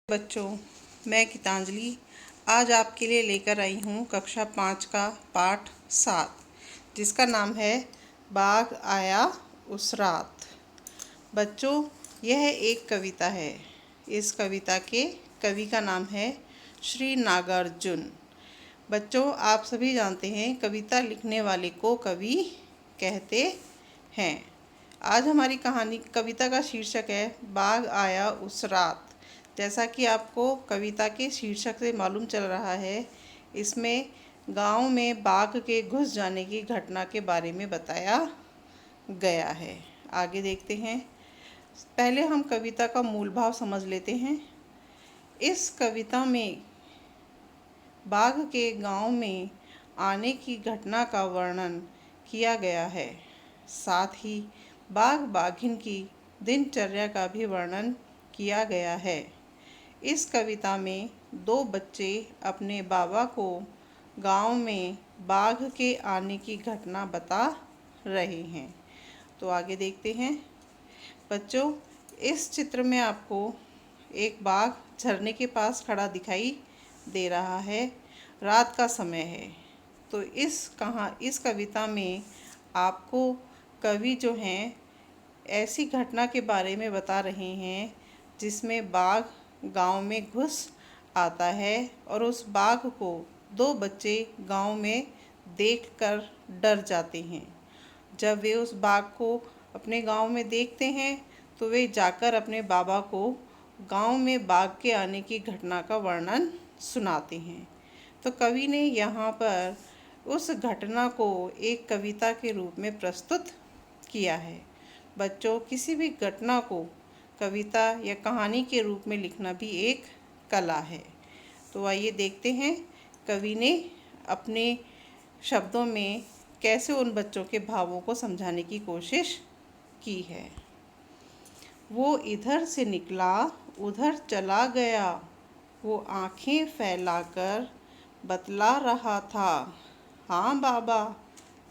बच्चों, मैं गीतांजलि आज आपके लिए लेकर आई हूँ कक्षा 5 का पाठ 7, जिसका नाम है बाघ आया उस रात। बच्चों, यह एक कविता है। इस कविता के कवि का नाम है श्री नागार्जुन। बच्चों, आप सभी जानते हैं कविता लिखने वाले को कवि कहते हैं। आज हमारी कविता का शीर्षक है बाघ आया उस रात। जैसा कि आपको कविता के शीर्षक से मालूम चल रहा है, इसमें गांव में बाघ के घुस जाने की घटना के बारे में बताया गया है। आगे देखते हैं। पहले हम कविता का मूल भाव समझ लेते हैं। इस कविता में बाघ के गांव में आने की घटना का वर्णन किया गया है। साथ ही बाघ बाघिन की दिनचर्या का भी वर्णन किया गया है। इस कविता में दो बच्चे अपने बाबा को गांव में बाघ के आने की घटना बता रहे हैं। तो आगे देखते हैं। बच्चों, इस चित्र में आपको एक बाघ झरने के पास खड़ा दिखाई दे रहा है। रात का समय है। तो इस कविता में आपको कवि जो हैं ऐसी घटना के बारे में बता रहे हैं जिसमें बाघ गांव में घुस आता है और उस बाघ को दो बच्चे गांव में देखकर डर जाते हैं। जब वे उस बाघ को अपने गांव में देखते हैं तो वे जाकर अपने बाबा को गांव में बाघ के आने की घटना का वर्णन सुनाते हैं। तो कवि ने यहाँ पर उस घटना को एक कविता के रूप में प्रस्तुत किया है। बच्चों, किसी भी घटना को कविता या कहानी के रूप में लिखना भी एक कला है। तो आइए देखते हैं कवि ने अपने शब्दों में कैसे उन बच्चों के भावों को समझाने की कोशिश की है। वो इधर से निकला, उधर चला गया, वो आंखें फैलाकर बतला रहा था, हाँ बाबा,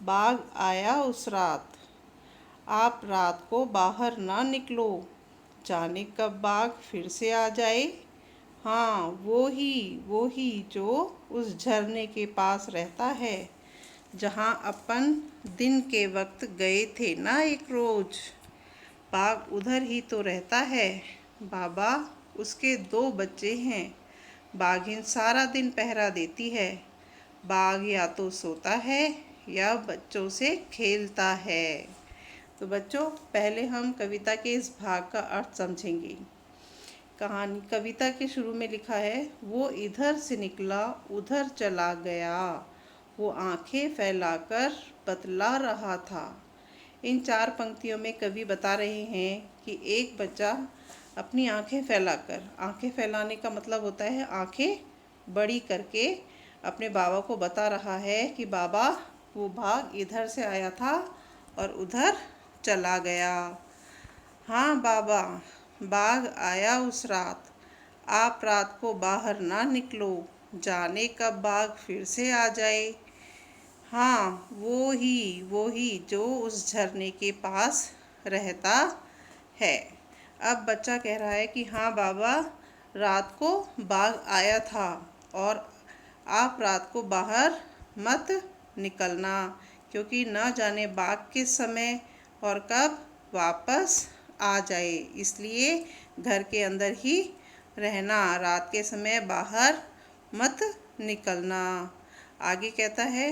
बाघ आया उस रात। आप रात को बाहर ना निकलो, जाने कब बाघ फिर से आ जाए। हाँ, वो ही जो उस झरने के पास रहता है, जहाँ अपन दिन के वक्त गए थे ना एक रोज। बाघ उधर ही तो रहता है बाबा, उसके दो बच्चे हैं। बाघिन सारा दिन पहरा देती है। बाघ या तो सोता है या बच्चों से खेलता है। तो बच्चों, पहले हम कविता के इस भाग का अर्थ समझेंगे। कविता के शुरू में लिखा है, वो इधर से निकला, उधर चला गया, वो आंखें फैलाकर बतला रहा था। इन 4 पंक्तियों में कवि बता रहे हैं कि एक बच्चा अपनी आंखें फैलाने का मतलब होता है आंखें बड़ी करके अपने बाबा को बता रहा है कि बाबा, वो बाघ इधर से आया था और उधर चला गया। हाँ बाबा, बाघ आया उस रात। आप रात को बाहर ना निकलो, जाने कब बाघ फिर से आ जाए। हाँ, वो ही जो उस झरने के पास रहता है। अब बच्चा कह रहा है कि हाँ बाबा, रात को बाघ आया था और आप रात को बाहर मत निकलना, क्योंकि ना जाने बाघ किस समय और कब वापस आ जाए, इसलिए घर के अंदर ही रहना, रात के समय बाहर मत निकलना। आगे कहता है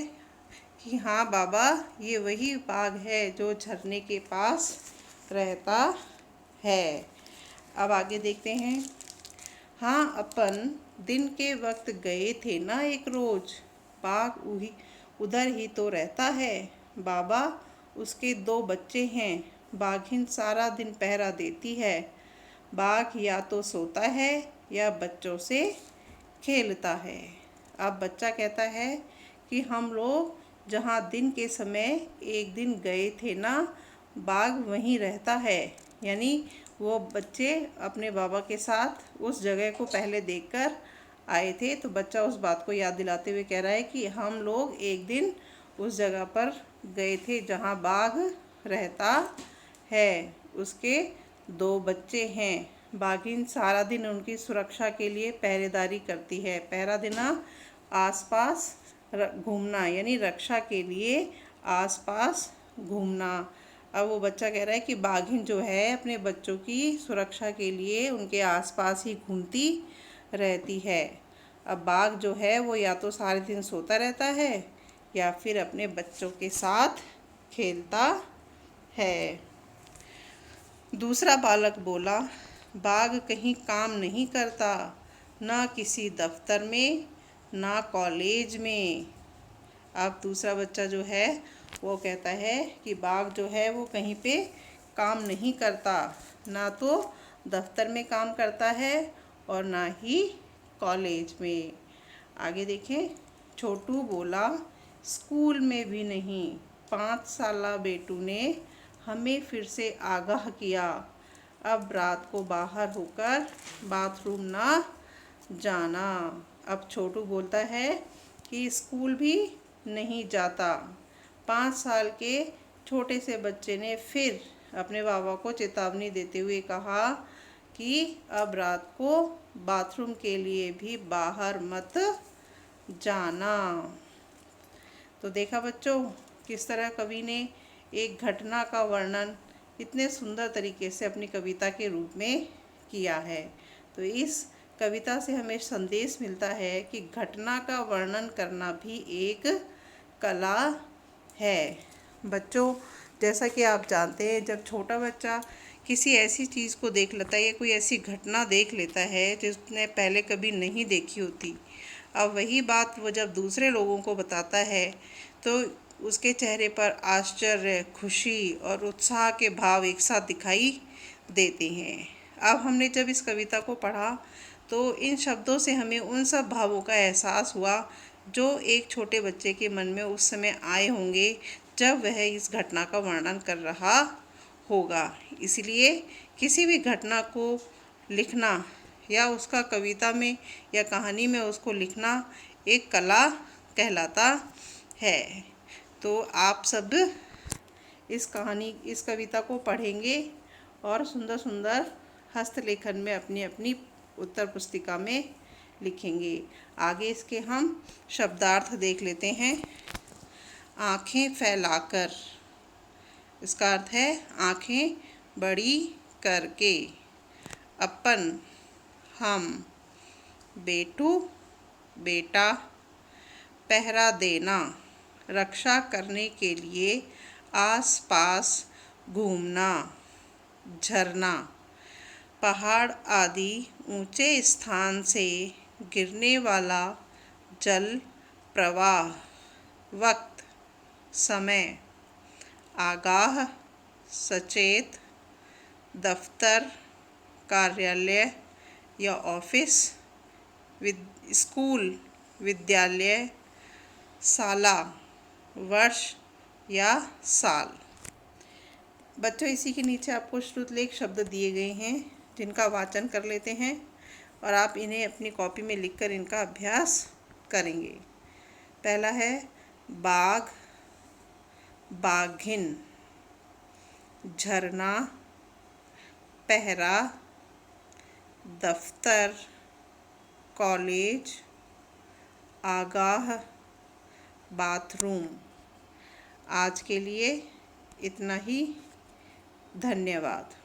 कि हाँ बाबा, ये वही बाघ है जो झरने के पास रहता है। अब आगे देखते हैं। हाँ, अपन दिन के वक्त गए थे ना एक रोज, बाघ उधर ही तो रहता है बाबा, उसके 2 बच्चे हैं। बाघिन सारा दिन पहरा देती है। बाघ या तो सोता है या बच्चों से खेलता है। अब बच्चा कहता है कि हम लोग जहाँ दिन के समय एक दिन गए थे ना, बाघ वहीं रहता है। यानी वो बच्चे अपने बाबा के साथ उस जगह को पहले देखकर आए थे। तो बच्चा उस बात को याद दिलाते हुए कह रहा है कि हम लोग एक दिन उस जगह पर गए थे जहाँ बाघ रहता है, उसके 2 बच्चे हैं। बाघिन सारा दिन उनकी सुरक्षा के लिए पहरेदारी करती है। पहरा देना, आसपास घूमना, यानी रक्षा के लिए आसपास घूमना। अब वो बच्चा कह रहा है कि बाघिन जो है अपने बच्चों की सुरक्षा के लिए उनके आसपास ही घूमती रहती है। अब बाघ जो है वो या तो सारे दिन सोता रहता है या फिर अपने बच्चों के साथ खेलता है। दूसरा बालक बोला, बाघ कहीं काम नहीं करता, ना किसी दफ्तर में, ना कॉलेज में। अब दूसरा बच्चा जो है वो कहता है कि बाघ जो है वो कहीं पे काम नहीं करता, ना तो दफ्तर में काम करता है और ना ही कॉलेज में। आगे देखें। छोटू बोला, स्कूल में भी नहीं। 5 साला बेटू ने हमें फिर से आगाह किया, अब रात को बाहर होकर बाथरूम ना जाना। अब छोटू बोलता है कि स्कूल भी नहीं जाता। 5 साल के छोटे से बच्चे ने फिर अपने बाबा को चेतावनी देते हुए कहा कि अब रात को बाथरूम के लिए भी बाहर मत जाना। तो देखा बच्चों, किस तरह कवि ने एक घटना का वर्णन इतने सुंदर तरीके से अपनी कविता के रूप में किया है। तो इस कविता से हमें संदेश मिलता है कि घटना का वर्णन करना भी एक कला है। बच्चों, जैसा कि आप जानते हैं, जब छोटा बच्चा किसी ऐसी चीज़ को देख लेता है या कोई ऐसी घटना देख लेता है जिसने पहले कभी नहीं देखी होती, अब वही बात वो जब दूसरे लोगों को बताता है तो उसके चेहरे पर आश्चर्य, खुशी और उत्साह के भाव एक साथ दिखाई देते हैं। अब हमने जब इस कविता को पढ़ा तो इन शब्दों से हमें उन सब भावों का एहसास हुआ जो एक छोटे बच्चे के मन में उस समय आए होंगे जब वह इस घटना का वर्णन कर रहा होगा। इसलिए किसी भी घटना को लिखना या उसका कविता में या कहानी में उसको लिखना एक कला कहलाता है। तो आप सब इस कविता को पढ़ेंगे और सुंदर सुंदर हस्तलेखन में अपनी अपनी उत्तर पुस्तिका में लिखेंगे। आगे इसके हम शब्दार्थ देख लेते हैं। आँखें फैलाकर, इसका अर्थ है आँखें बड़ी करके। अपन, हम। बेटू, बेटा। पहरा देना, रक्षा करने के लिए आस पास घूमना। झरना, पहाड़ आदि ऊंचे स्थान से गिरने वाला जल प्रवाह। वक्त, समय। आगाह, सचेत। दफ्तर, कार्यालय या ऑफिस। स्कूल, विद्यालय। साला, वर्ष या साल। बच्चों, इसी के नीचे आपको श्रुतलेख शब्द दिए गए हैं जिनका वाचन कर लेते हैं और आप इन्हें अपनी कॉपी में लिखकर इनका अभ्यास करेंगे। पहला है बाघ, बाघिन। झरना, पहरा। दफ्तर, कॉलेज। आगाह, बाथरूम। आज के लिए इतना ही। धन्यवाद।